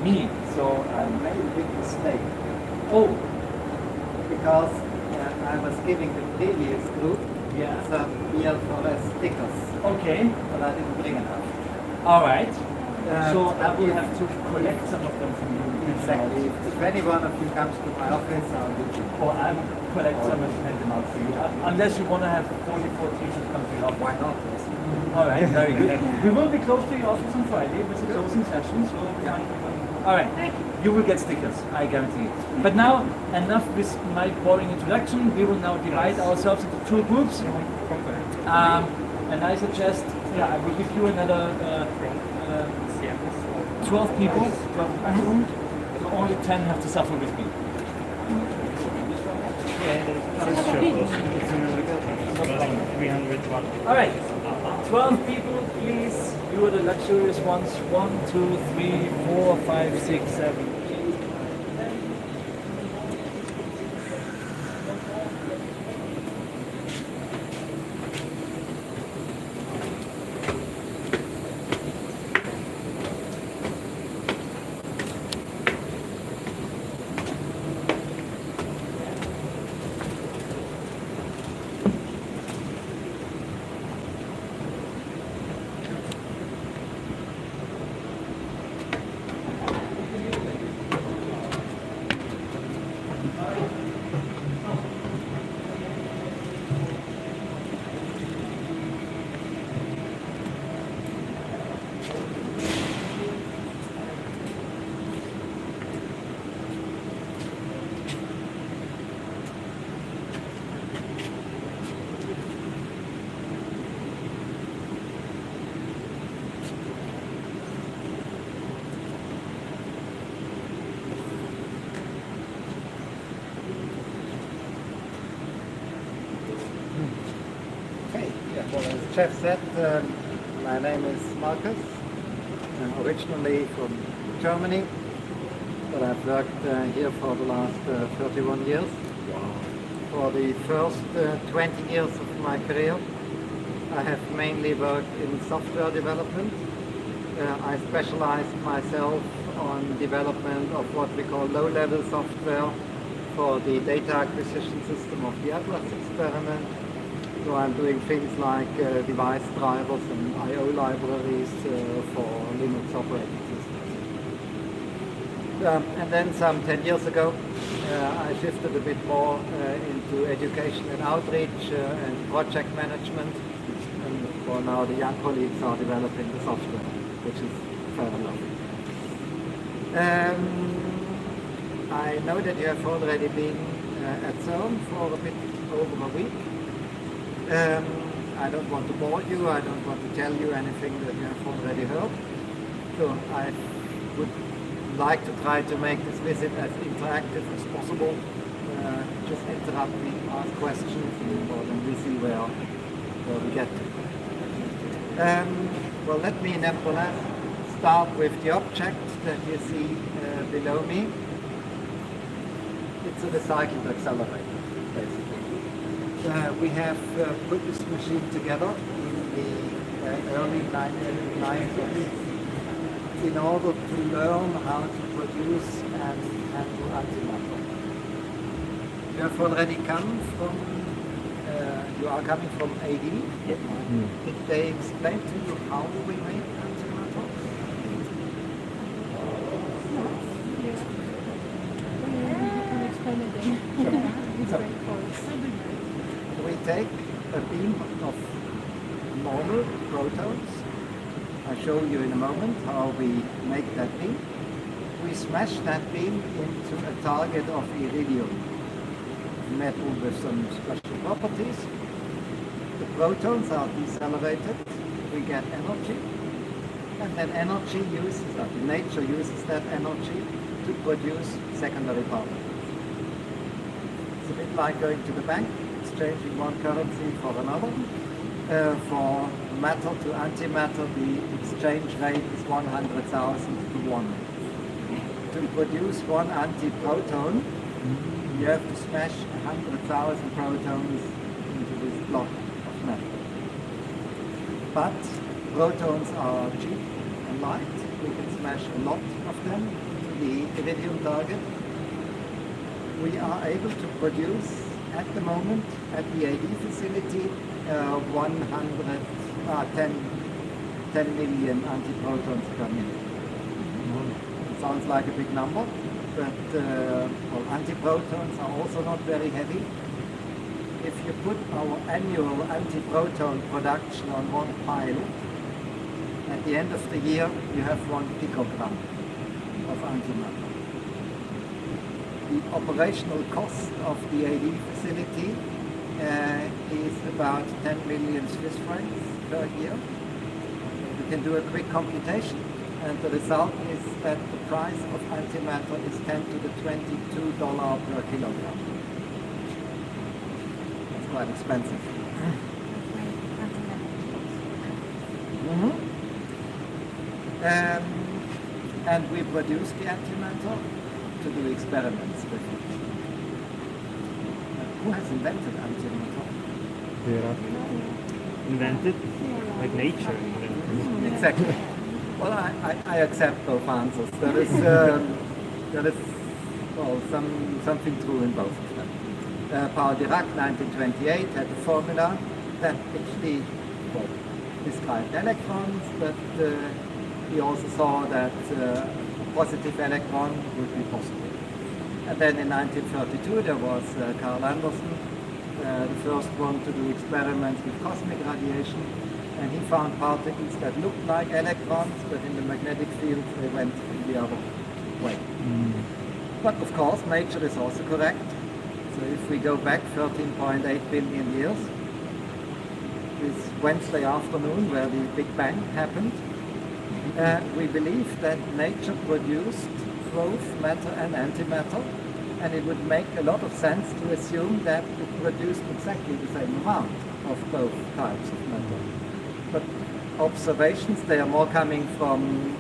Me. So I made a big mistake Oh, because I was giving the previous group yeah. some EL4S stickers, Okay. but I didn't bring enough. All right. Uh, So I will if- have to collect some of them from you. Exactly. If any one of you comes to my office, I'll give you. Or I will collect some and hand them out for you. Unless you want to have 44 teachers come to your office. Why not? All right, very good. We will be close to your office on Friday with the closing session. So all right, you will get stickers, I guarantee it. But now, enough with my boring introduction. We will now divide ourselves into two groups. And I suggest, I will give you another 12 people. 12 people. So only 10 have to suffer with me. All right, 12 people, please. You are the luxurious ones. 1, 2, 3, 4, 5, 6, 7, 8. Okay. Yeah. Well, as Jeff said, my name is Marcus. I'm originally from Germany, but I've worked here for the last 31 years. For the first 20 years of my career, I have mainly worked in software development. I specialized myself on development of what we call low-level software for the data acquisition system of the Atlas experiment. So I'm doing things like device drivers and I/O libraries for Linux operating systems. And then some 10 years ago, I shifted a bit more into education and outreach and project management. And for now, the young colleagues are developing the software, which is fair enough. I know that you have already been at CERN for a bit over a week. I don't want to bore you, I don't want to tell you anything that you have already heard. So I would like to try to make this visit as interactive as possible. Just interrupt me, ask questions, and then we see where we get to. Well, let me nevertheless start with the object that you see below me. It's a recycled accelerator, basically. We have put this machine together in the early 1990s in order to learn how to produce and handle antimatter. You have already come from, you are coming from AD. Yes. Did they explain to you how we make antimatter? We take a beam of normal protons. I'll show you in a moment how we make that beam. We smash that beam into a target of iridium, metal with some special properties. The protons are decelerated, we get energy, and that energy nature uses that energy to produce secondary particles. It's a bit like going to the bank, exchanging one currency for another. For matter to antimatter, the exchange rate is 100,000 to 1. To produce one antiproton, you have to smash 100,000 protons into this block of metal. But protons are cheap and light. We can smash a lot of them into the iridium target, we are able to produce at the moment at the AD facility 10 million antiprotons per minute. It sounds like a big number, but well, antiprotons are also not very heavy. If you put our annual antiproton production on one pile, at the end of the year you have 1 picogram of antimatter. The operational cost of the AD facility is about 10 million Swiss francs per year. We can do a quick computation, and the result is that the price of antimatter is $10 to the $22 per kilogram. That's quite expensive. And we produce the antimatter to do experiments with it. Who has invented antimatter? Invented? Like nature invented. Exactly. Well, I accept both answers. There is well, something true in both of them. Paul Dirac, 1928, had a formula that actually described electrons, but he also saw that a positive electron would be possible. And then in 1932 there was Carl Anderson, the first one to do experiments with cosmic radiation, and he found particles that looked like electrons, but in the magnetic field they went in the other way. But of course nature is also correct. So if we go back 13.8 billion years, this Wednesday afternoon where the Big Bang happened, we believe that nature produced both matter and antimatter, and it would make a lot of sense to assume that it produced exactly the same amount of both types of matter. But observations, they are more coming from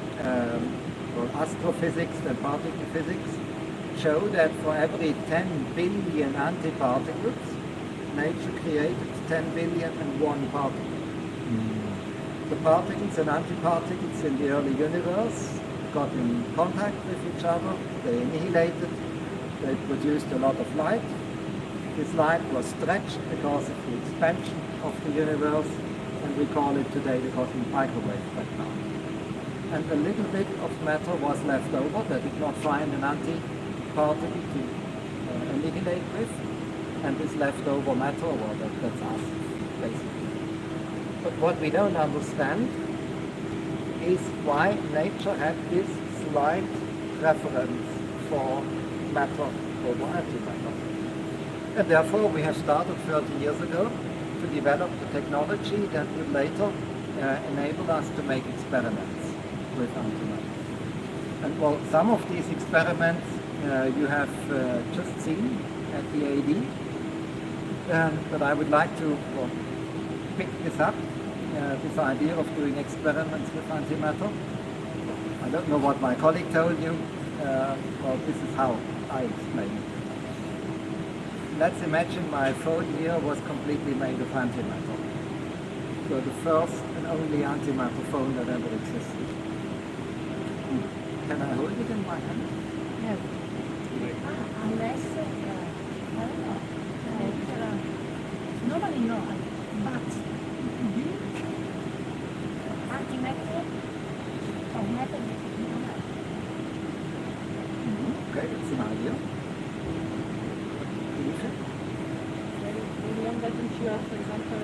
astrophysics than particle physics, show that for every 10 billion antiparticles, nature created 10 billion and one particle. The particles and antiparticles in the early universe got in contact with each other, they annihilated, they produced a lot of light. This light was stretched because of the expansion of the universe, and we call it today the cosmic microwave background. And a little bit of matter was left over that did not find an antiparticle to annihilate with, and this leftover matter, well, that's us, basically. But what we don't understand is why nature had this slight preference for matter over antimatter. And therefore we have started 30 years ago to develop the technology that would later enable us to make experiments with antimatter. And well, some of these experiments you have just seen at the AD, but I would like to pick this up, this idea of doing experiments with antimatter. I don't know what my colleague told you, well, this is how I explain it. Let's imagine my phone here was completely made of antimatter. So the first and only antimatter phone that ever existed. Can I hold it in my hand? Yes. Unless, I don't know, nobody knows, but antimatter or matter, Okay, it's an idea. That if you have, for example,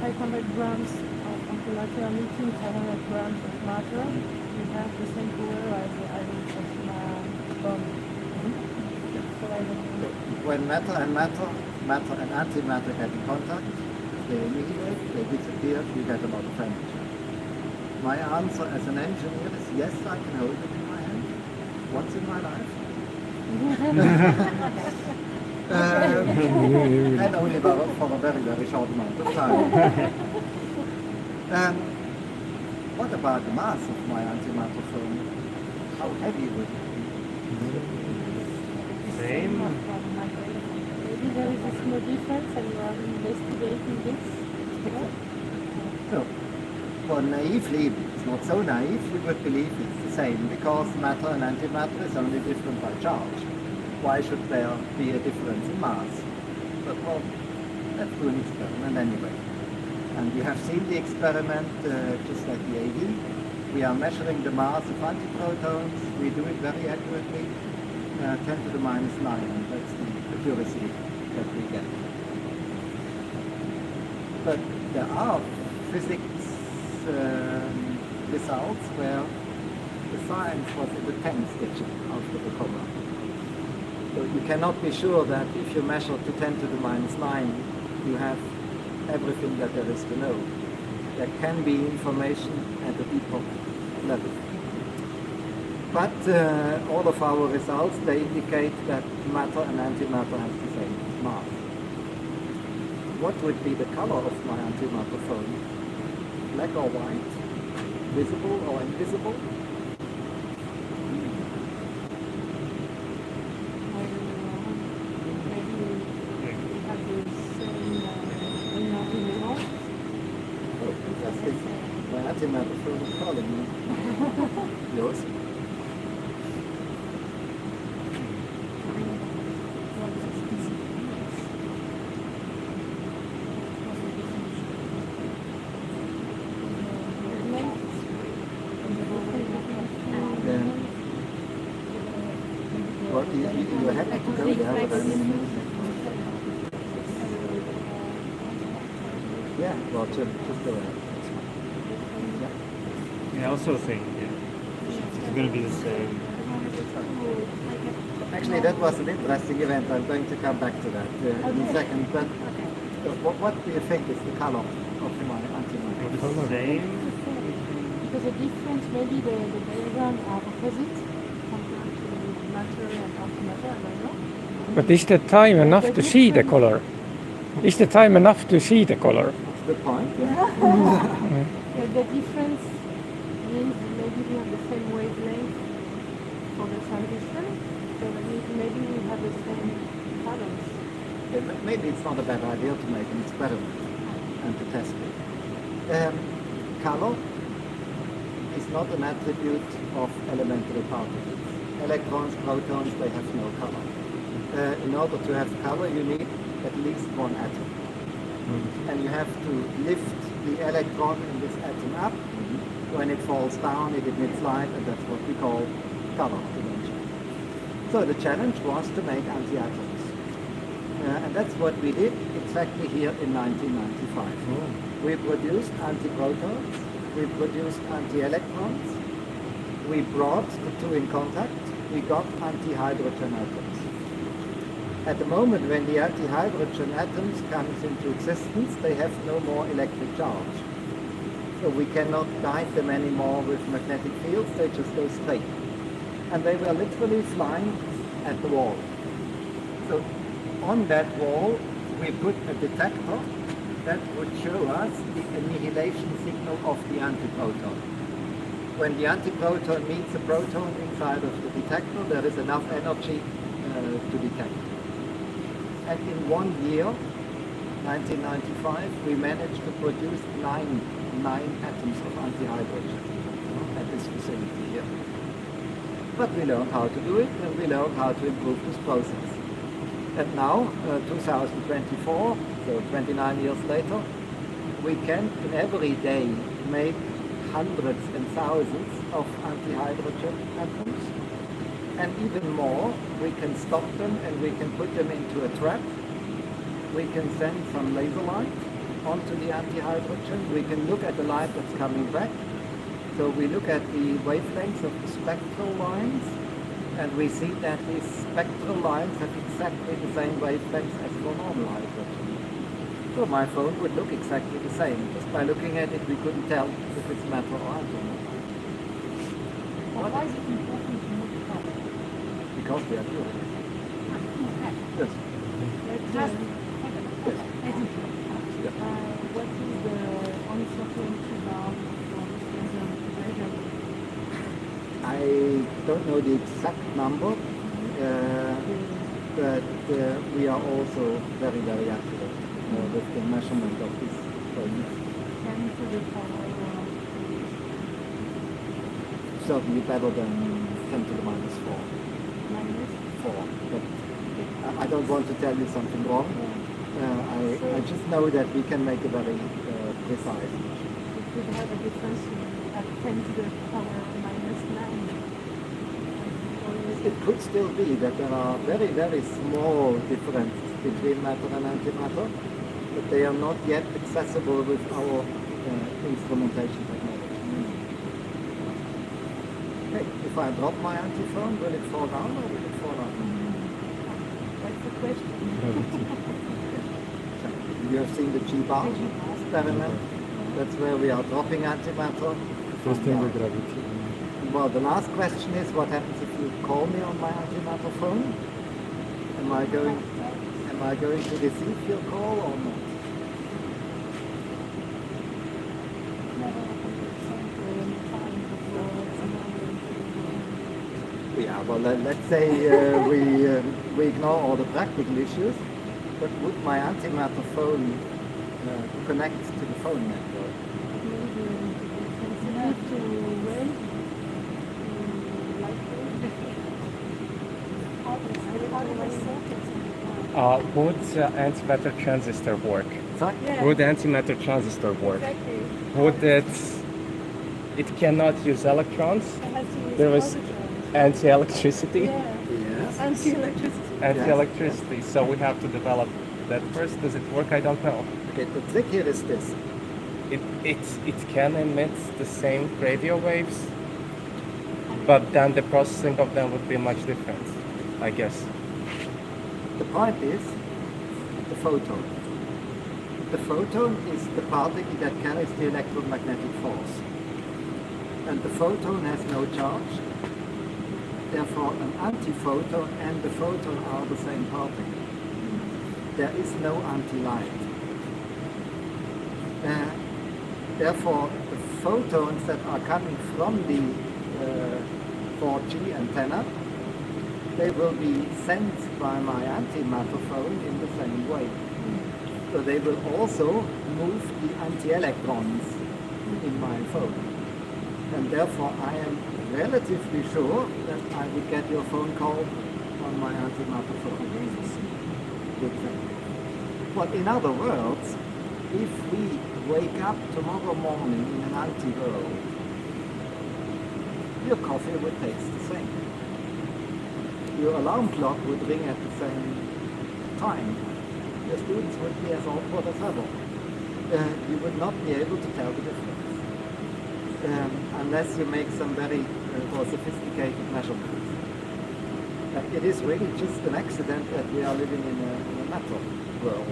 500 grams of antimatter meeting 500 grams of matter, you have the same power as the Hiroshima bomb. So I don't know. When matter and antimatter get in contact, they annihilate, they disappear, you get a lot of energy. My answer as an engineer is yes, I can hold it in my hand, once in my life. And only for a very, very short amount of time. What about the mass of my antimatter phone? How heavy would it be? Same. Maybe there is a small difference and you are investigating this. No. Well, naively, it's not so naive, you would believe it's the same because matter and antimatter is only different by charge. Why should there be a difference in mass? But well, let's do an experiment anyway. And you have seen the experiment just like the AD. We are measuring the mass of antiprotons. We do it very accurately, 10 to the minus 9, and that's the accuracy that we get. But there are physics results where the science was in the 10th digit after the comma. So you cannot be sure that if you measure to 10 to the minus 9, you have everything that there is to know. There can be information at a deeper level. But all of our results, they indicate that matter and antimatter have the same mass. What would be the color of my antimatter phone? Black or white? Visible or invisible? Oh, fantastic. My antimatter phone is calling me. Yours? Well, you're happy to go there, but yeah, well, just go ahead. Yeah, I also think it's going to be the same. Actually, that was an interesting event. I'm going to come back to that in a second. But what do you think is the color of my antimatter? The same. Because the difference, maybe the diagram are opposite compared to matter and antimatter, I don't know. But is the time enough to see the color? Is the time enough to see the color? That's the point. Yeah. The difference means maybe we have the same wavelength for the transition, so maybe we have the same colors. Maybe it's not a bad idea to make an experiment and to test it. Color is not an attribute of elementary particles. Electrons, protons, they have no color. In order to have color, you need at least one atom. And you have to lift the electron in this atom up. When it falls down, it emits light, and that's what we call color dimension. So the challenge was to make anti-atoms. And that's what we did exactly here in 1995. We produced antiprotons, we produced anti-electrons, we brought the two in contact, we got anti-hydrogen atoms. At the moment when the anti-hydrogen atoms comes into existence, they have no more electric charge. So we cannot guide them anymore with magnetic fields, they just go straight. And they were literally flying at the wall. So on that wall we put a detector that would show us the annihilation signal of the antiproton. When the antiproton meets a proton inside of the detector, there is enough energy to detect. And in 1 year, 1995, we managed to produce nine atoms of antihydrogen at this facility here. But we learned how to do it, and we learned how to improve this process. And now, 2024, so 29 years later, we can in every day make hundreds and thousands of antihydrogen atoms. And even more, we can stop them and we can put them into a trap. We can send some laser light onto the antihydrogen. We can look at the light that's coming back. So we look at the wavelengths of the spectral lines, and we see that these spectral lines have exactly the same wavelengths as for normal hydrogen. So my phone would look exactly the same. Just by looking at it, we couldn't tell if it's matter or antimatter. Why is it important to know the color? Because they are pure. Yes. Just What is the uncertainty bound for this equation? I don't know the exact number, but we are also very, very accurate with the measurement of this point. certainly better than 10 to the minus 4. Minus. 4. But I don't want to tell you something wrong. I just know that we can make a very precise. It could have a difference at 10 to the power minus 9. It could still be that there are very, very small differences between matter and antimatter, but they are not yet accessible with our instrumentation technology. Hey, if I drop my antiphone, will it fall down or will it fall up? That's the question. You have seen the G-bar experiment? That's where we are dropping antimatter. Just in the gravity. Well, the last question is, what happens if you call me on my antimatter phone? Am I going to receive your call or not? Yeah, well, let's say we ignore all the practical issues, but would my antimatter phone connect to the phone network? Would antimatter transistor work? Sorry? Would antimatter transistor work? Exactly. Would it cannot use electrons? It has to use There was positons. anti-electricity? Yeah. Yes. Anti-electricity. Anti-electricity. So we have to develop that first. Does it work? I don't know. Okay, the trick here is this. It can emit the same radio waves, but then the processing of them would be much different, I guess. The point is the photon. The photon is the particle that carries the electromagnetic force. And the photon has no charge. Therefore, an antiphoton and the photon are the same particle. There is no anti-light. Therefore, the photons that are coming from the 4G antenna, they will be sent by my antimatter phone in the same way. So they will also move the anti-electrons in my phone. And therefore I am relatively sure that I will get your phone call on my antimatter phone. Good thing. But in other words, if we wake up tomorrow morning in an anti-world, your coffee would taste the same. Your alarm clock would ring at the same time. Your students would be as awkward as ever. You would not be able to tell the difference unless you make some very more sophisticated measurements. It is really just an accident that we are living in a matter world.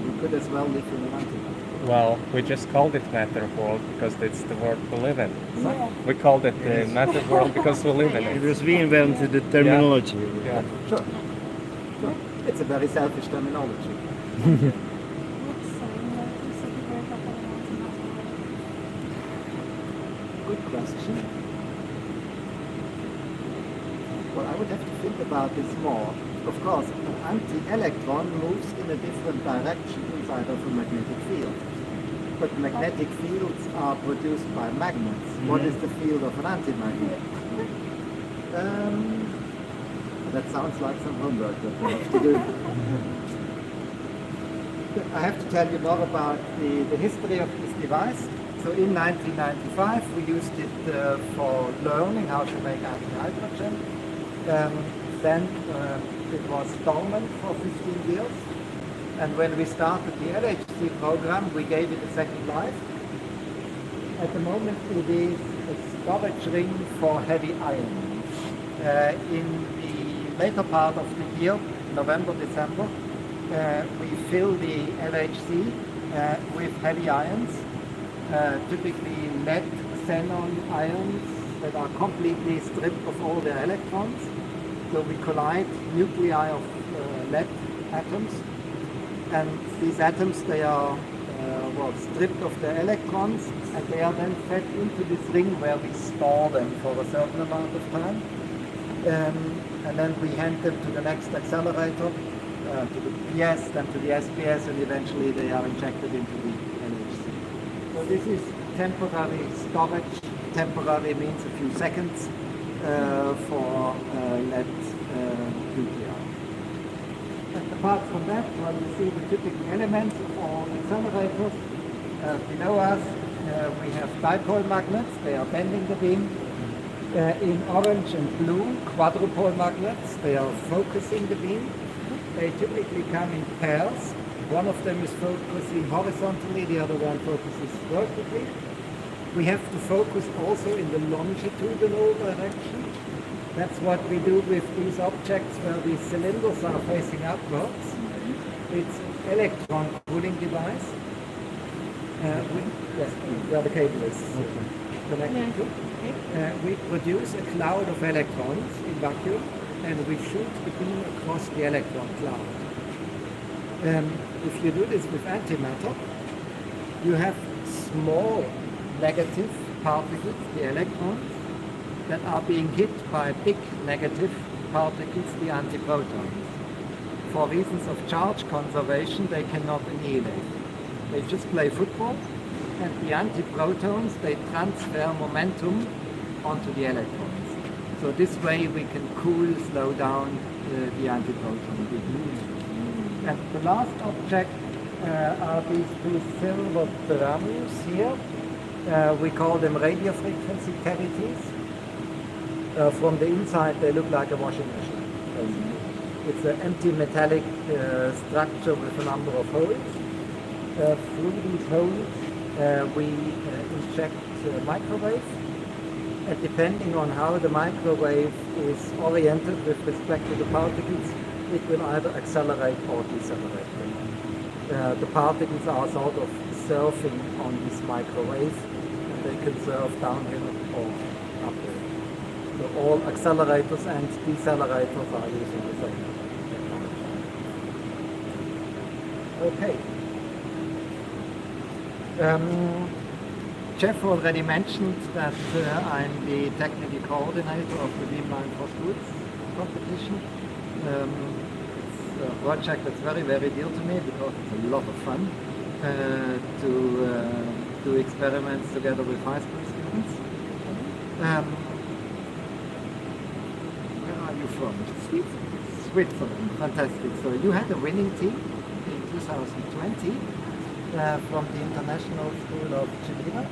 We could as well live in an antimatter. Well, we just called it matter world because it's the world we live in. Yeah. We called it the matter world because we live in it. Because we invented the terminology. Yeah. Sure. It's a very selfish terminology. Good question. Well, I would have to think about this more. Of course, an anti-electron moves in a different direction inside of a magnetic field. But magnetic fields are produced by magnets. What is the field of an anti-magnet? That sounds like some homework that we have to do. I have to tell you more about the history of this device. So in 1995 we used it for learning how to make anti-hydrogen. Then it was dormant for 15 years. And when we started the LHC program, we gave it a second life. At the moment it is a storage ring for heavy ions. In the later part of the year, November, December, we fill the LHC with heavy ions, typically lead xenon ions that are completely stripped of all their electrons. So we collide nuclei of lead atoms, and these atoms, they are stripped of their electrons, and they are then fed into this ring where we store them for a certain amount of time. And then we hand them to the next accelerator, to the PS, then to the SPS, and eventually they are injected into the LHC. So this is temporary storage temporary means a few seconds for LED nuclei. And apart from that, well, you see the typical elements of all accelerators. Below us, we have dipole magnets. They are bending the beam. In orange and blue, quadrupole magnets. They are focusing the beam. They typically come in pairs. One of them is focusing horizontally, the other one focuses vertically. We have to focus also in the longitudinal direction. That's what we do with these objects where these cylinders are facing upwards. It's electron cooling device. Yes, where the cable is connected to. We produce a cloud of electrons in vacuum and we shoot the beam across the electron cloud. If you do this with antimatter, you have small negative particles, the electrons, that are being hit by big negative particles, the antiprotons. For reasons of charge conservation, they cannot annihilate. They just play football, and the antiprotons, they transfer momentum onto the electrons. So this way we can slow down the antiproton beam. And the last object are these two silver drums here. We call them radio frequency cavities. From the inside they look like a washing machine. It's an empty metallic structure with a number of holes. Through these holes we inject microwave, and depending on how the microwave is oriented with respect to the particles, it will either accelerate or decelerate them. The particles are sort of surfing on this microwave, and they can surf downhill or uphill. So all accelerators and decelerators are using the same technology. Okay. Jeff already mentioned that I'm the technical coordinator of the Beamline for Schools competition. It's a project that's very, very dear to me because it's a lot of fun to do experiments together with high school students. Where are you from? Switzerland. Fantastic. So you had a winning team in 2020 from the International School of Geneva.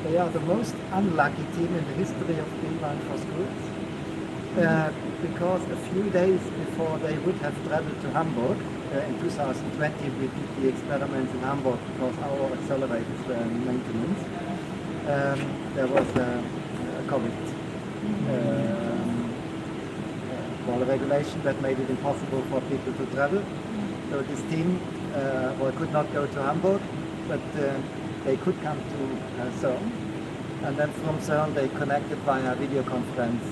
They are the most unlucky team in the history of Beamline for Schools because a few days before they would have traveled to Hamburg, in 2020 we did the experiments in Hamburg because our accelerators were in maintenance. There was a COVID regulation that made it impossible for people to travel. So this team could not go to Hamburg, but they could come to CERN, and then from CERN they connected via video conference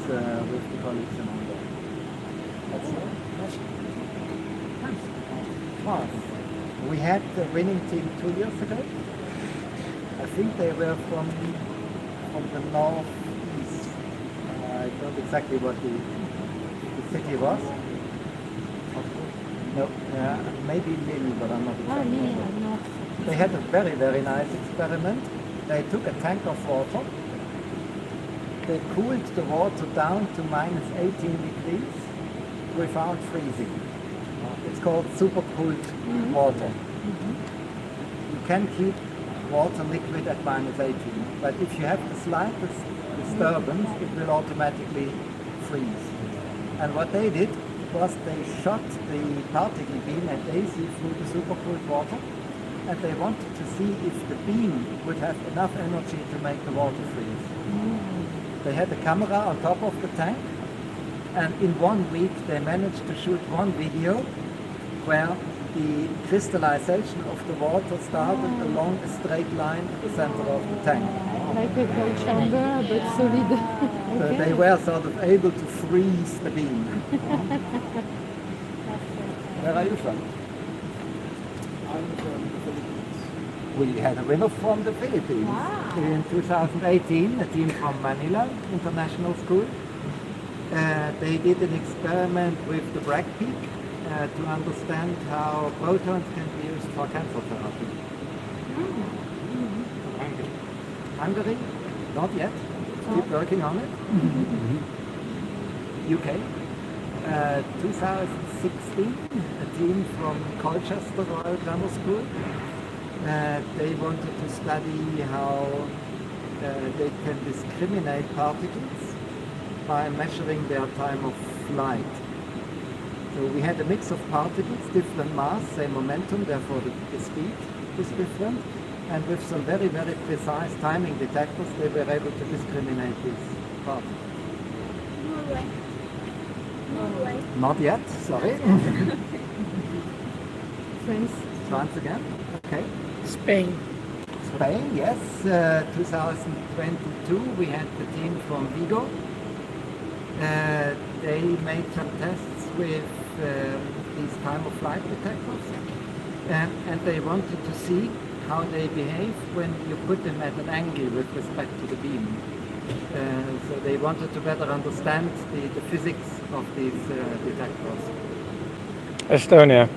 with the colleagues in Hamburg. That's all. France. We had the winning team 2 years ago. I think they were from the northeast. I don't know exactly what the city was. No, maybe Lille, but I'm not exactly sure. They had a very, very nice experiment. They took a tank of water, they cooled the water down to minus 18 degrees without freezing. It's called supercooled water. You can keep water liquid at minus 18, but if you have the slightest disturbance, it will automatically freeze. And what they did was they shot the particle beam at AC through the supercooled water, and they wanted to see if the beam would have enough energy to make the water freeze. They had a camera on top of the tank, and in 1 week they managed to shoot one video where the crystallization of the water started along a straight line at the center of the tank. Like a cold chamber, but solid. So they were sort of able to freeze the beam. Where are you from? I'm from the Philippines. We had a winner from the Philippines. In 2018, a team from Manila International School. They did an experiment with the Bragg peak to understand how protons can be used for cancer therapy. Hungary? Not yet. Keep working on it. UK. 2016, a team from Colchester Royal Grammar School. They wanted to study how they can discriminate particles by measuring their time of flight. So we had a mix of particles, different mass, same momentum, therefore the speed is different. And with some very, very precise timing detectors, they were able to discriminate these particles. Norway. Norway. Not yet, sorry. France. France again, okay. Spain. Spain, yes. 2022, we had the team from Vigo. They made some tests with these time-of-flight detectors, and they wanted to see how they behave when you put them at an angle with respect to the beam. So they wanted to better understand the physics of these detectors. Estonia.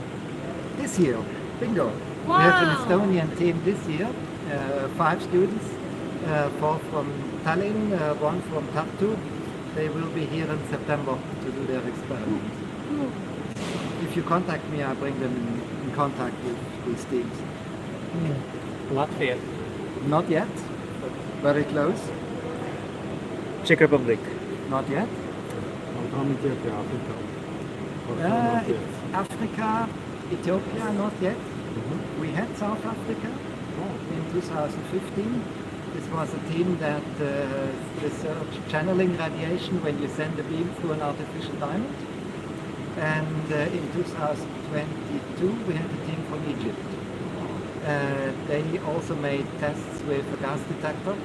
This year, bingo. We have an Estonian team this year, 5 students, 4 from Tallinn, 1 from Tartu. They will be here in September to do their experiment. If you contact me, I bring them in contact with these teams. Latvia. Not yet, but very close. Czech Republic. Not yet. From Ethiopia, Africa. Or from North yet. Africa, Ethiopia, not yet. We had South Africa in 2015. This was a team that researched channeling radiation when you send a beam through an artificial diamond. And in 2022 we had a team from Egypt. They also made tests with a gas detector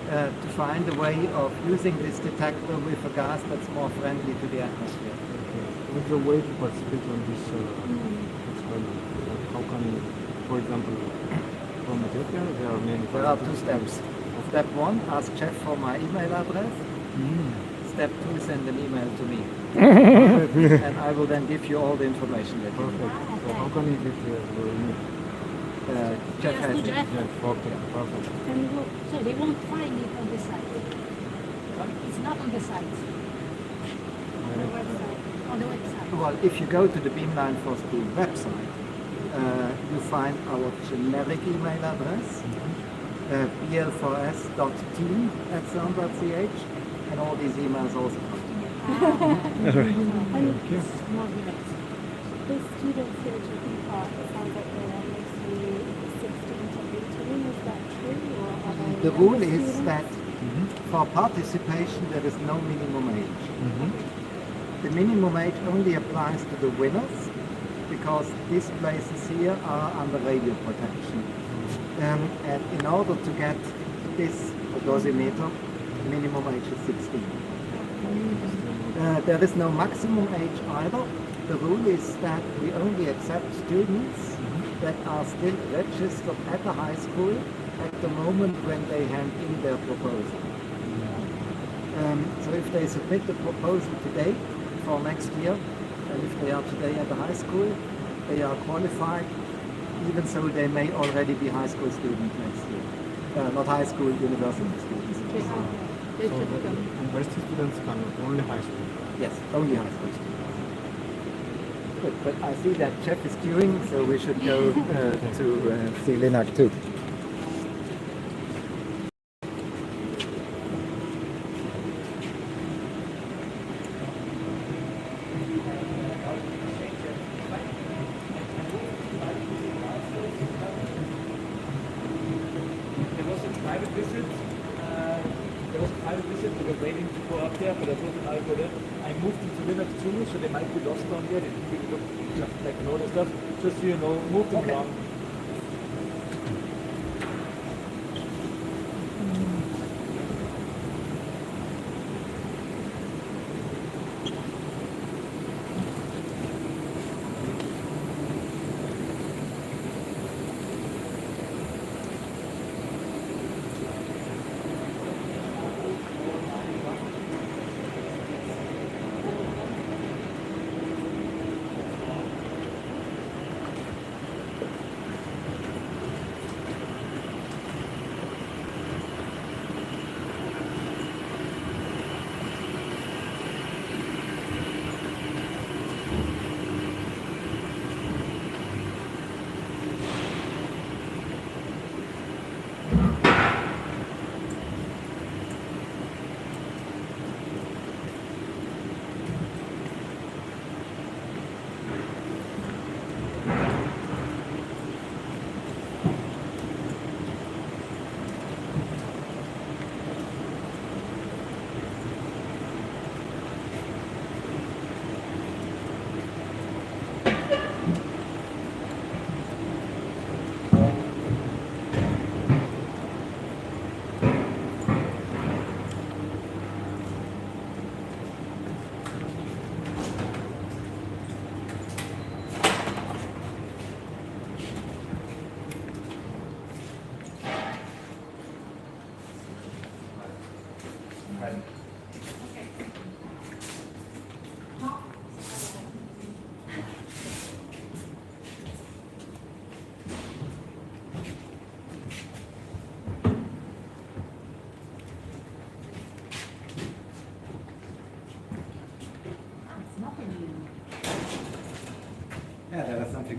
to find a way of using this detector with a gas that's more friendly to the atmosphere. What's the way to participate on this experiment? Like how can, for example, from Ethiopia, there are many. There are 2 steps. Step 1, ask Jeff for my email address. Step 2, send an email to me. And I will then give you all the information that you need. Perfect. So how can you get your email? Jeff Yes, has to it. Jeff. Yeah, okay, perfect. So they won't find it on the site. It's not on the site. On the website. On the website. Well, if you go to the Beamline for School website, you find our generic email address, bl4s.team@sound.ch, and all these emails also come to me. And more relaxed. The students here taking part, it sounds like they're mostly 16 to 18. Is that true? Or are they The rule younger is students? that for participation there is no minimum age. The minimum age only applies to the winners because these places here are under radio protection. And in order to get this dosimeter, minimum age is 16. There is no maximum age either. The rule is that we only accept students that are still registered at the high school at the moment when they hand in their proposal. So if they submit the proposal today for next year, and if they are today at the high school, they are qualified, even so they may already be high school students next year. Not high school, university students. So the university students can only high school. Yes, only high school students. Good, but I see that Jeff is queuing, so we should go to see Linak too. There was a private visit. We were waiting to go up there, but I told them I'll go there. I moved into Linux too, so they might be lost down there. They didn't look like a lot of stuff. Just so you know, move them around.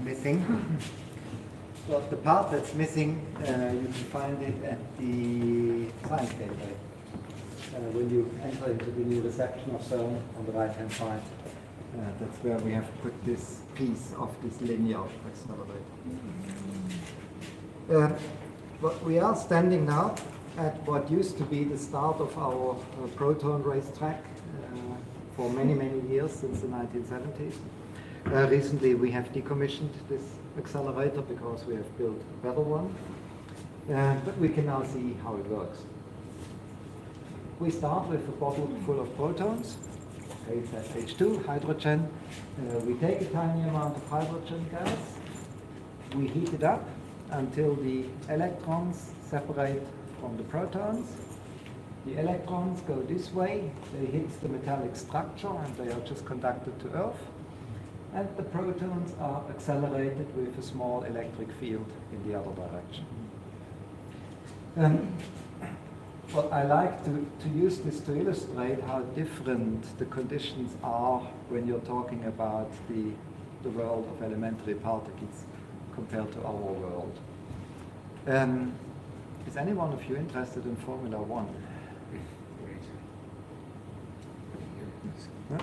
missing. Well, the part that's missing, you can find it at the science gateway. When you enter into the new reception of CERN on the right-hand side, that's where we have put this piece of this linear accelerator. But we are standing now at what used to be the start of our proton racetrack for many, many years, since the 1970s. Recently we have decommissioned this accelerator because we have built a better one. But we can now see how it works. We start with a bottle full of protons. Okay, it's at H2, hydrogen. We take a tiny amount of hydrogen gas. We heat it up until the electrons separate from the protons. The electrons go this way. They hit the metallic structure and they are just conducted to Earth. And the protons are accelerated with a small electric field in the other direction. Well, I like to use this to illustrate how different the conditions are when you're talking about the world of elementary particles compared to our world. Is any one of you interested in Formula One? No?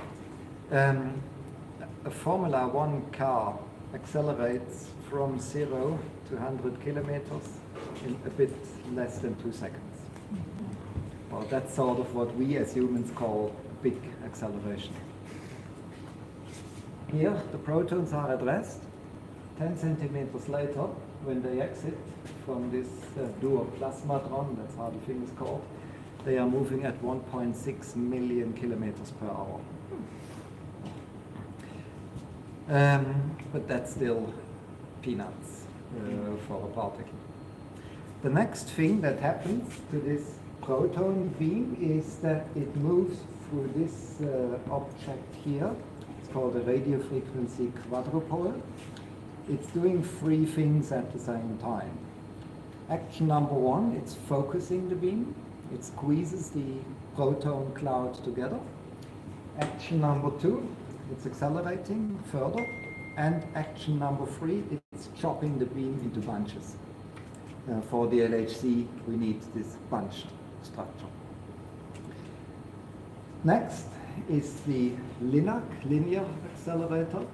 A Formula One car accelerates from 0 to 100 kilometers in a bit less than 2 seconds. Well, that's sort of what we as humans call big acceleration. Here, the protons are at rest. 10 centimeters later, when they exit from this duoplasmatron, that's how the thing is called, they are moving at 1.6 million kilometers per hour. But that's still peanuts for a particle. The next thing that happens to this proton beam is that it moves through this object here. It's called a radio frequency quadrupole. It's doing 3 things at the same time. Action number 1, it's focusing the beam. It squeezes the proton cloud together. Action number 2, it's accelerating further. And action number 3, it's chopping the beam into bunches. For the LHC, we need this bunched structure. Next is the LINAC, linear accelerator.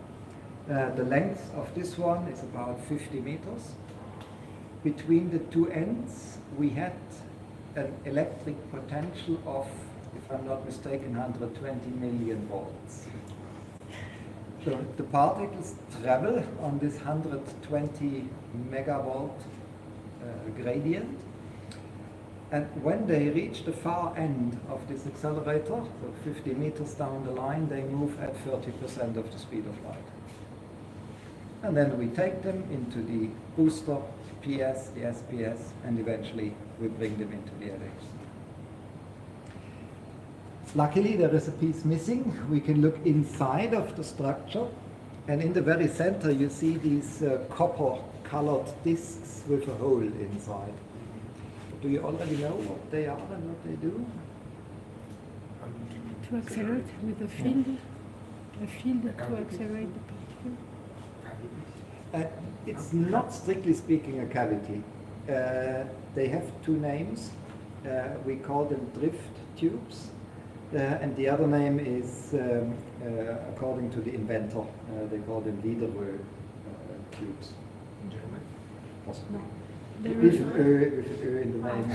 The length of this one is about 50 meters. Between the two ends, we had an electric potential of, if I'm not mistaken, 120 million volts. So the particles travel on this 120 megavolt gradient. And when they reach the far end of this accelerator, so 50 meters down the line, they move at 30% of the speed of light. And then we take them into the booster, PS, the SPS, and eventually we bring them into the LHC. Luckily, there is a piece missing. We can look inside of the structure, and in the very center you see these copper-colored discs with a hole inside. Do you already know what they are and what they do? To accelerate with a field to accelerate the particle. It's not strictly speaking a cavity. They have 2 names. We call them drift tubes. And the other name is, according to the inventor, they call them Leir tubes. In German? Possibly. With an in the name.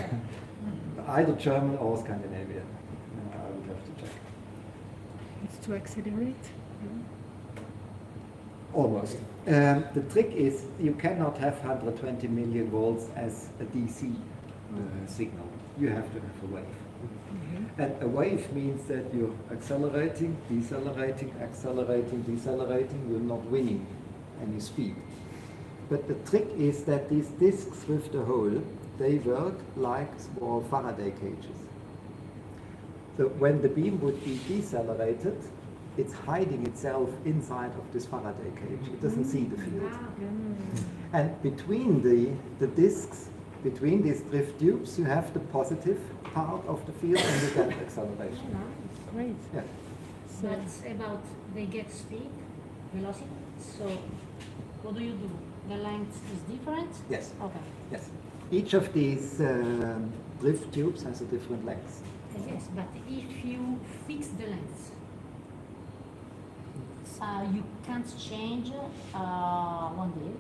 Either German or Scandinavian. I would have to check. It's to accelerate. Almost. The trick is you cannot have 120 million volts as a DC signal. You have to have a wave. And a wave means that you're accelerating, decelerating, accelerating, decelerating. You're not winning any speed. But the trick is that these discs with the hole, they work like small Faraday cages. So when the beam would be decelerated, it's hiding itself inside of this Faraday cage. It doesn't see the field. And between the discs, between these drift tubes, you have the positive part of the field and you get acceleration. Great. Yeah. So that's about they get speed, velocity. So what do you do? The length is different? Yes. Okay. Yes. Each of these drift tubes has a different length. Yes, but if you fix the length, you can't change one day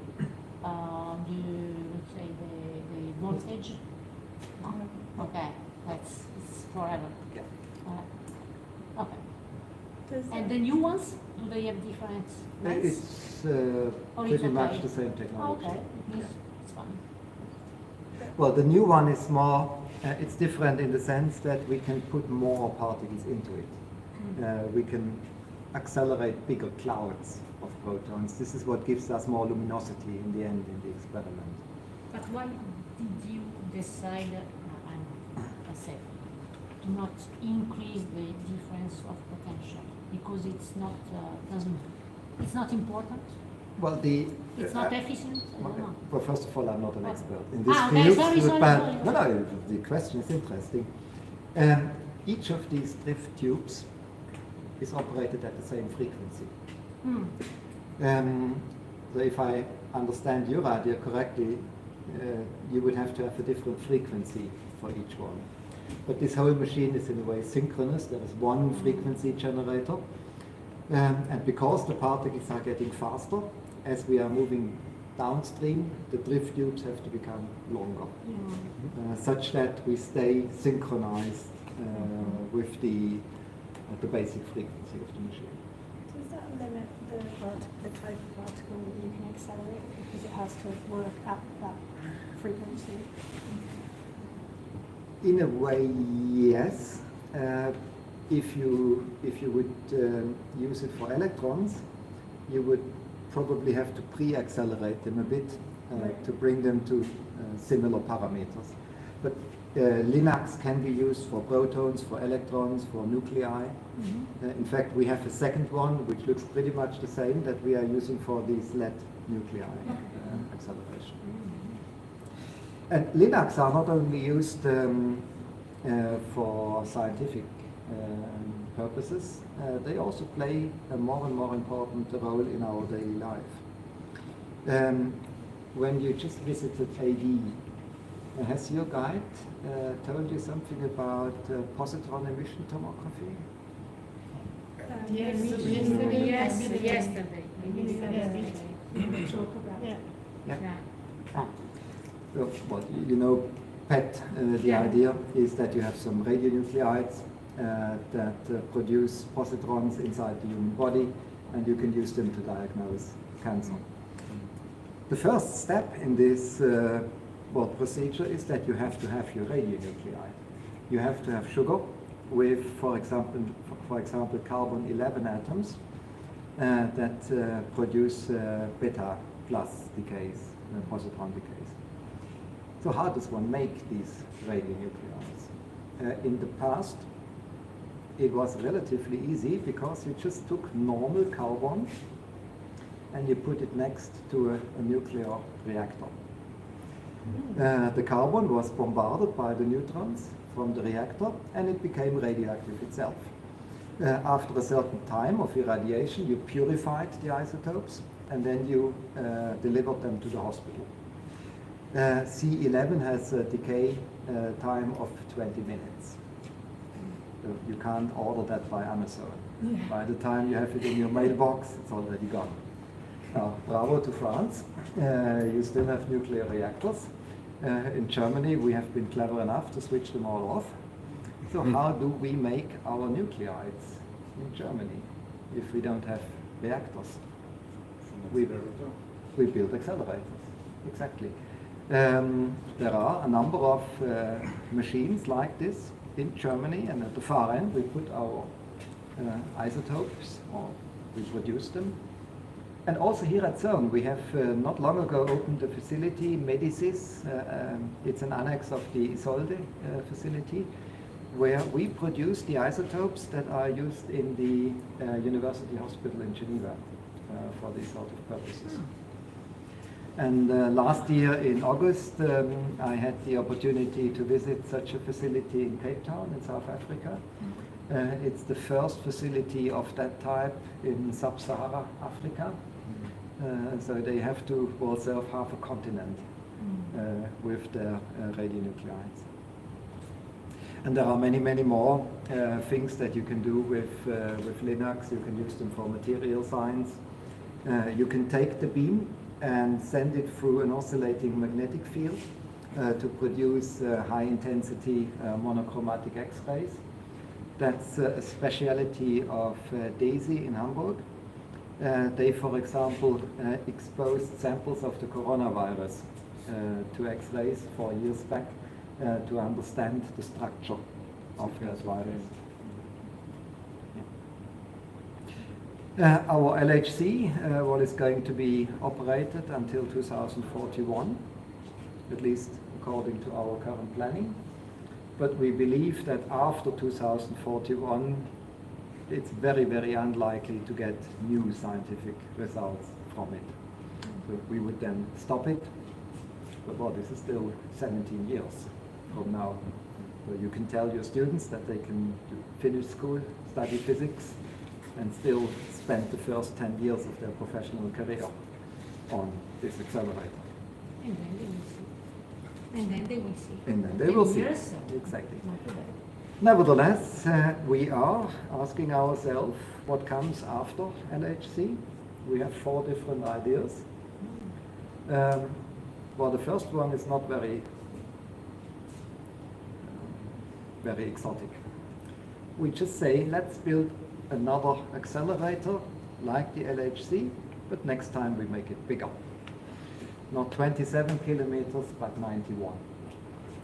let's say the voltage. No? Okay, it's forever. Yeah. Okay. Does And the new ones, do they have different lengths? It's Or pretty it's much okay? the same technology. Okay, Yeah. it's fine. Well, the new one is more, it's different in the sense that we can put more particles into it. We can accelerate bigger clouds of protons. This is what gives us more luminosity in the end in the experiment. But why did you decide, I said, to not increase the difference of potential? Because it's not, it's not important? Well, It's not efficient? I don't know. well, first of all, I'm not an expert in this okay, field, sorry, but sorry. no, the question is interesting. Each of these drift tubes is operated at the same frequency. So if I understand your idea correctly, you would have to have a different frequency for each one. But this whole machine is in a way synchronous. There is one frequency generator. And because the particles are getting faster, as we are moving downstream, the drift tubes have to become longer, such that we stay synchronized with the basic frequency of the machine. Does that limit the type of particle that you can accelerate because it has to work at that frequency? In a way, yes. If you would use it for electrons, you would probably have to pre-accelerate them a bit to bring them to similar parameters. But Linux can be used for protons, for electrons, for nuclei. In fact, we have a second one which looks pretty much the same that we are using for these LED nuclei acceleration. And Linux are not only used for scientific purposes, they also play a more and more important role in our daily life. When you just visited AD, has your guide told you something about positron emission tomography? Yesterday. Yeah. Well, you know, PET, the idea is that you have some radionuclides that produce positrons inside the human body, and you can use them to diagnose cancer. The first step in this procedure is that you have to have your radionuclide. You have to have sugar with, for example, carbon-11 atoms that produce beta plus decays, positron decays. So how does one make these radionuclides? In the past, it was relatively easy because you just took normal carbon and you put it next to a nuclear reactor. The carbon was bombarded by the neutrons from the reactor and it became radioactive itself. After a certain time of irradiation, you purified the isotopes and then you delivered them to the hospital. C11 has a decay time of 20 minutes. So you can't order that by Amazon. By the time you have it in your mailbox, it's already gone. Now, bravo to France. You still have nuclear reactors. In Germany, we have been clever enough to switch them all off. So how do we make our nuclides in Germany if we don't have reactors? We build accelerators. Exactly. There are a number of machines like this in Germany, and at the far end we put our isotopes, or we produce them. And also here at CERN we have not long ago opened a facility, Medicis. It's an annex of the Isolde facility, where we produce the isotopes that are used in the University Hospital in Geneva for these sort of purposes. And last year in August, I had the opportunity to visit such a facility in Cape Town in South Africa. It's the first facility of that type in sub-Sahara Africa. So they have to serve half a continent with their radionuclides. And there are many, many more things that you can do with Linux. You can use them for material science. You can take the beam and send it through an oscillating magnetic field to produce high-intensity monochromatic X-rays. That's a specialty of DAISY in Hamburg. They, for example, exposed samples of the coronavirus to X-rays 4 years back to understand the structure of that virus. Our LHC, what is going to be operated until 2041, at least according to our current planning. But we believe that after 2041, it's very, very unlikely to get new scientific results from it. So we would then stop it. But well, this is still 17 years from now. So you can tell your students that they can finish school, study physics, and still spend the first 10 years of their professional career on this accelerator. And then they will see. And then they will see. And then they will see. Years, Exactly. not today. Nevertheless, we are asking ourselves what comes after LHC. We have 4 different ideas. Well, the first one is not very exotic. We just say, let's build another accelerator like the LHC, but next time we make it bigger. Not 27 kilometers, but 91.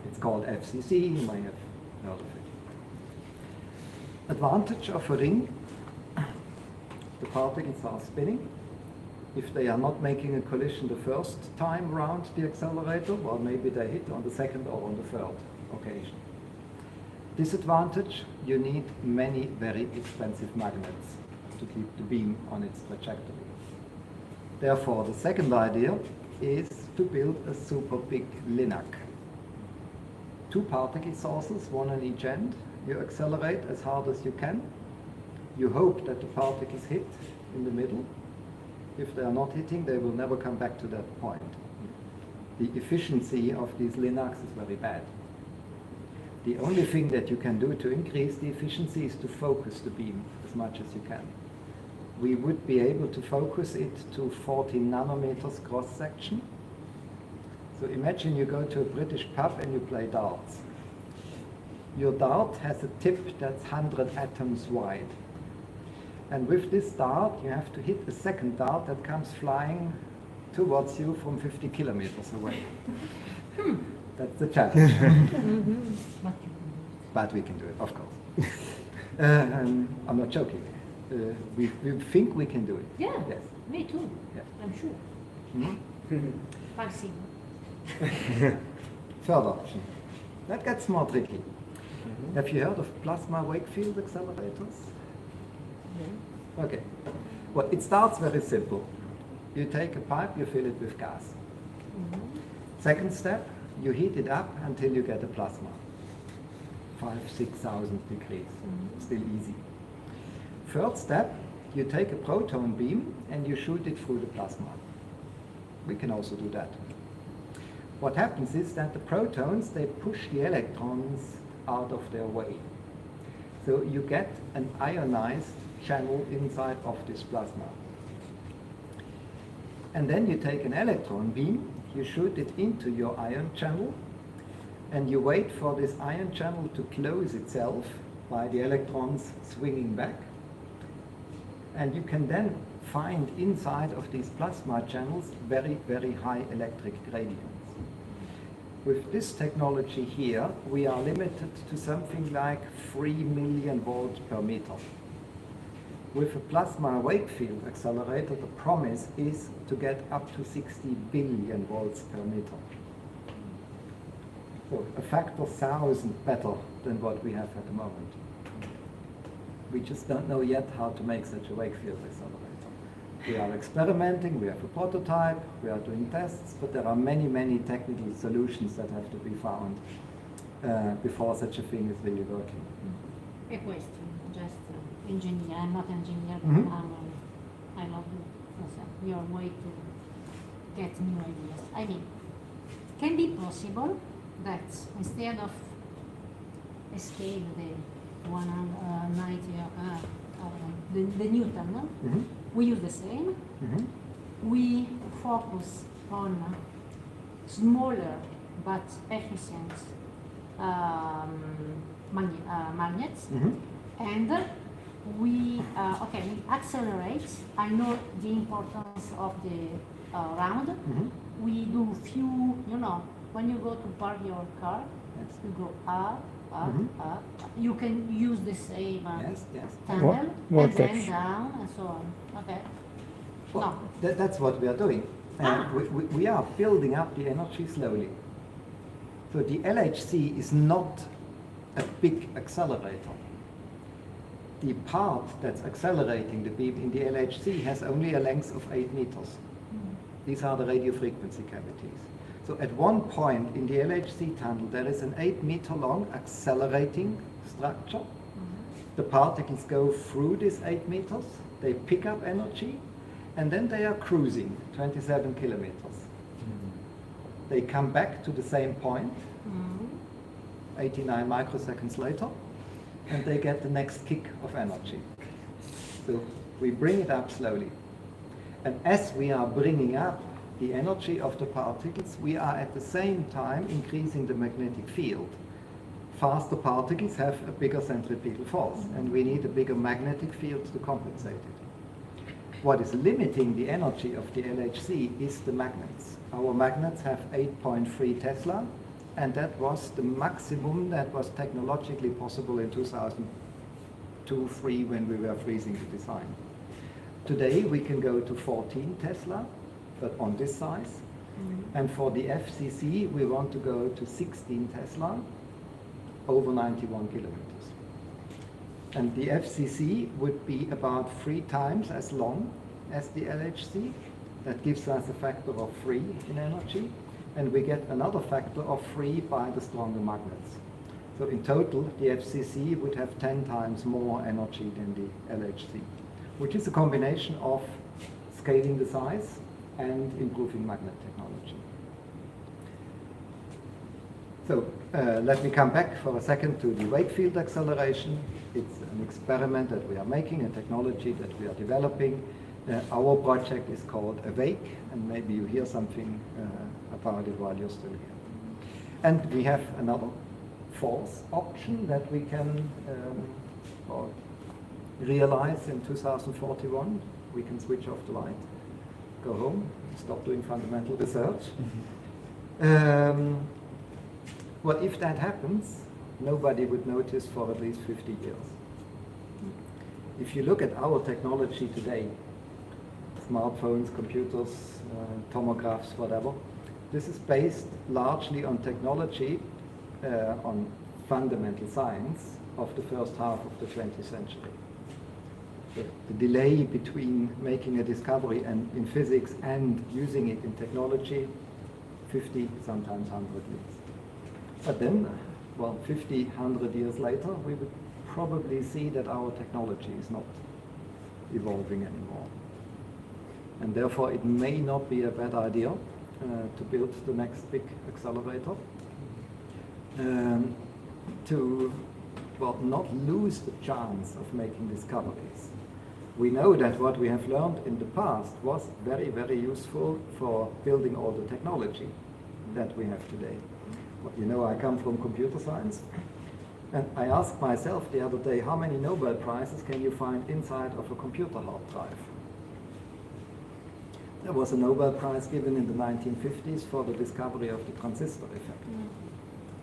It's called FCC, you may have heard of it. Advantage of a ring, the particles are spinning. If they are not making a collision the first time round the accelerator, well, maybe they hit on the second or on the third occasion. Disadvantage, you need many very expensive magnets to keep the beam on its trajectory. Therefore, the second idea is to build a super big LINAC. 2 particle sources, 1 on each end. You accelerate as hard as you can. You hope that the particles hit in the middle. If they are not hitting, they will never come back to that point. The efficiency of these LINACs is very bad. The only thing that you can do to increase the efficiency is to focus the beam as much as you can. We would be able to focus it to 40 nanometers cross-section. So imagine you go to a British pub and you play darts. Your dart has a tip that's 100 atoms wide. And with this dart, you have to hit a second dart that comes flying towards you from 50 kilometers away. That's the challenge. But we can do it, of course. I'm not joking. We think we can do it. Yeah, Yes. me too. Yeah. I'm sure. Vaccine. Third option. That gets more tricky. Have you heard of plasma Wakefield accelerators? Okay. Well, it starts very simple. You take a pipe, you fill it with gas. Second step, you heat it up until you get a plasma. 5,000-6,000 degrees. Still easy. Third step, you take a proton beam and you shoot it through the plasma. We can also do that. What happens is that the protons, they push the electrons out of their way. So you get an ionized channel inside of this plasma. And then you take an electron beam, you shoot it into your ion channel, and you wait for this ion channel to close itself by the electrons swinging back. And you can then find inside of these plasma channels very, very high electric gradients. With this technology here, we are limited to something like 3 million volts per meter. With a plasma Wakefield accelerator, the promise is to get up to 60 billion volts per meter. So a factor 1,000 better than what we have at the moment. We just don't know yet how to make such a Wakefield accelerator. We are experimenting, we have a prototype, we are doing tests, but there are many, many technical solutions that have to be found before such a thing is really working. A question, just engineer. I'm not engineer, Mhm. I love your way to get new ideas. I mean, can be possible that instead of a scale, the 190, the Newton, Mhm. we use the same. Mhm. We focus on smaller but efficient magnets, Mhm. and we accelerate. I know the importance of the round. Mhm. We do few, when you go to park your car, Yes. you go up, Mhm. up. You can use the same Yes, yes. tunnel, More and then text. down, and so on. Okay. Well, No. that's what we are doing. We are building up the energy slowly. So the LHC is not a big accelerator. The part that's accelerating the beam in the LHC has only a length of 8 meters. These are the radio frequency cavities. So at one point in the LHC tunnel, there is an 8-meter long accelerating structure. The particles go through this 8 meters, they pick up energy, and then they are cruising 27 kilometers. They come back to the same point, 89 microseconds later, and they get the next kick of energy. So we bring it up slowly. And as we are bringing up the energy of the particles, we are at the same time increasing the magnetic field. Faster particles have a bigger centripetal force, and we need a bigger magnetic field to compensate it. What is limiting the energy of the LHC is the magnets. Our magnets have 8.3 Tesla, and that was the maximum that was technologically possible in 2002-03 when we were freezing the design. Today we can go to 14 Tesla, but on this size. And for the FCC, we want to go to 16 Tesla, over 91 kilometers. And the FCC would be about 3 times as long as the LHC. That gives us a factor of 3 in energy. And we get another factor of 3 by the stronger magnets. So in total, the FCC would have 10 times more energy than the LHC, which is a combination of scaling the size and improving magnet technology. So let me come back for a second to the wake field acceleration. It's an experiment that we are making, a technology that we are developing. Our project is called Awake, and maybe you hear something about it while you're still here. And we have another fourth option that we can realize in 2041. We can switch off the light, go home, stop doing fundamental research. Well, if that happens, nobody would notice for at least 50 years. If you look at our technology today, smartphones, computers, tomographs, whatever, this is based largely on technology, on fundamental science of the first half of the 20th century. The delay between making a discovery and in physics and using it in technology, 50, sometimes 100 years. But then, well, 50, 100 years later, we would probably see that our technology is not evolving anymore. And therefore, it may not be a bad idea to build the next big accelerator to, well, not lose the chance of making discoveries. We know that what we have learned in the past was very, very useful for building all the technology that we have today. Well, you know, I come from computer science, and I asked myself the other day, how many Nobel Prizes can you find inside of a computer hard drive? There was a Nobel Prize given in the 1950s for the discovery of the transistor effect.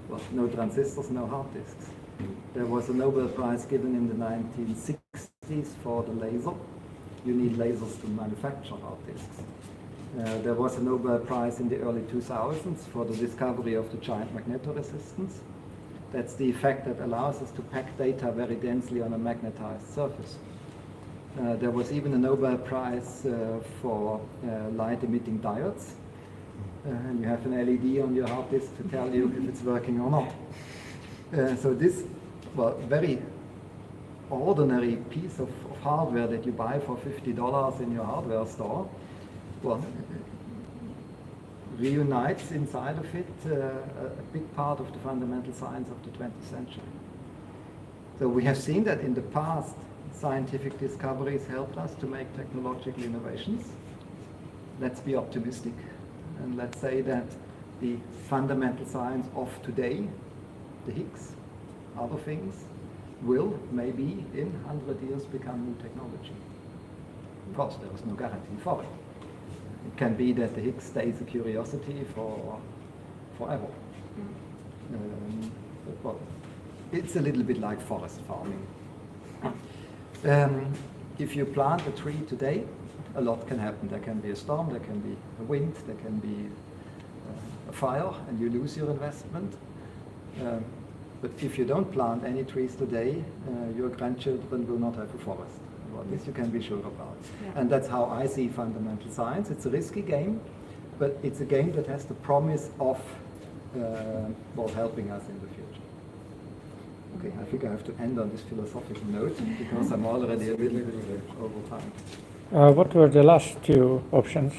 Well, no transistors, no hard disks. There was a Nobel Prize given in the 1960s for the laser. You need lasers to manufacture hard disks. There was a Nobel Prize in the early 2000s for the discovery of the giant magnetoresistance. That's the effect that allows us to pack data very densely on a magnetized surface. There was even a Nobel Prize for light-emitting diodes. And you have an LED on your hard disk to tell you if it's working or not. So this, well, very ordinary piece of hardware that you buy for $50 in your hardware store, well, reunites inside of it a big part of the fundamental science of the 20th century. So we have seen that in the past, scientific discoveries helped us to make technological innovations. Let's be optimistic, and let's say that the fundamental science of today, the Higgs, other things, will maybe in 100 years become new technology. Of course, there is no guarantee for it. It can be that the Higgs stays a curiosity for forever. But it's a little bit like forest farming. If you plant a tree today, a lot can happen. There can be a storm, there can be a wind, there can be a fire, and you lose your investment. But if you don't plant any trees today, your grandchildren will not have a forest. Well, this you can be sure about. Yeah. And that's how I see fundamental science. It's a risky game, but it's a game that has the promise of helping us in the future. Okay, I think I have to end on this philosophical note because I'm already a little bit over time. What were the last two options?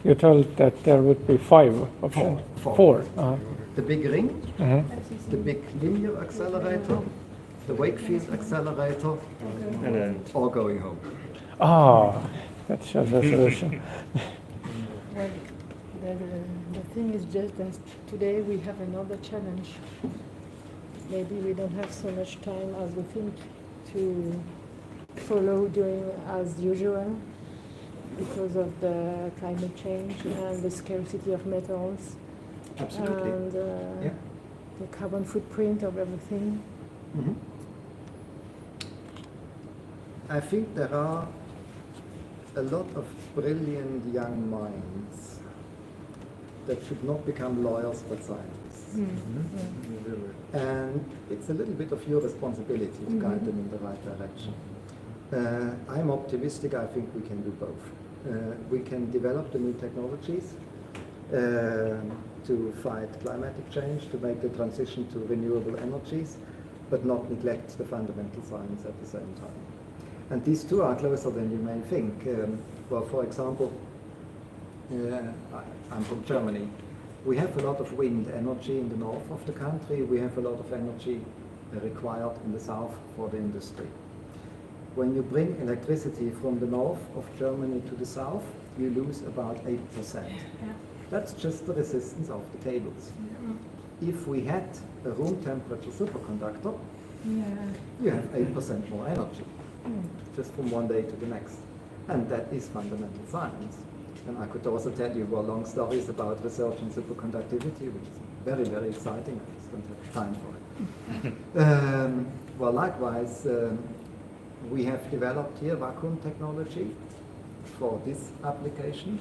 You told that there would be 5 options. Four. Uh-huh. The big ring, Mhm. the big linear accelerator, the Wakefield accelerator, And then or going home. Ah, that's a solution. Well, the thing is just that today we have another challenge. Maybe we don't have so much time as we think to follow doing as usual because of the climate change and the scarcity of metals Absolutely. and Yeah. the carbon footprint of everything. Mhm. I think there are a lot of brilliant young minds that should not become lawyers but scientists. And it's a little bit of your responsibility to guide them in the right direction. I'm optimistic. I think we can do both. We can develop the new technologies to fight climatic change, to make the transition to renewable energies, but not neglect the fundamental science at the same time. And these two are closer than you may think. Well, for example, I'm from Germany. We have a lot of wind energy in the north of the country. We have a lot of energy required in the south for the industry. When you bring electricity from the north of Germany to the south, you lose about 8%. That's just the resistance of the cables. If we had a room temperature superconductor, you have 8% more energy, just from one day to the next. And that is fundamental science. And I could also tell you long stories about research in superconductivity, which is very, very exciting. I just don't have time for it. Well, likewise, we have developed here vacuum technology for this application.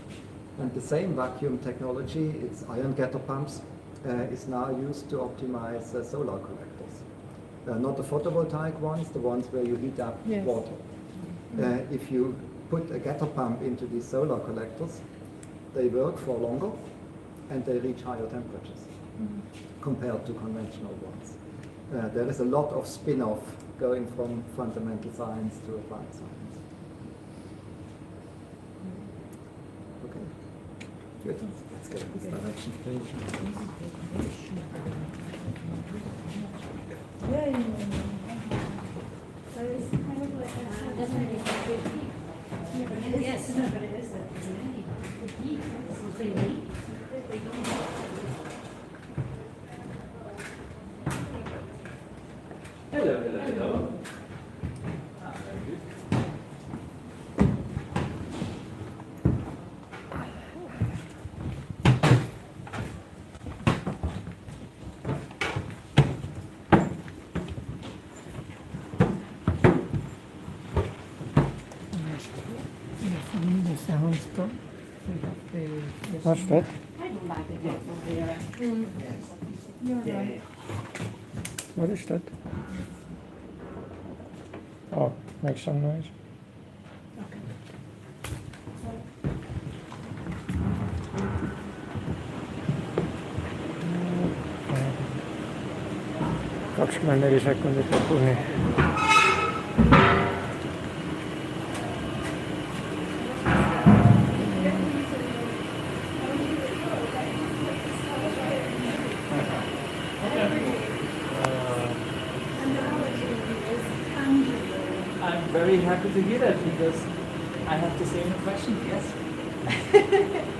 And the same vacuum technology, it's ion getter pumps, is now used to optimize solar collectors. Not the photovoltaic ones, the ones where you heat up water. If you put a getter pump into these solar collectors, they work for longer and they reach higher temperatures compared to conventional ones. There is a lot of spin-off going from fundamental science to applied science. Okay, good. Let's go in this direction. So it's kind of like Yes. Hello, hello, hello. Very good. What's that? I don't like the girls over there. You're right. What is that? Oh, make some noise. Okay. 24 sekundit lõpuni. very happy to hear that because I have the same impression, yes.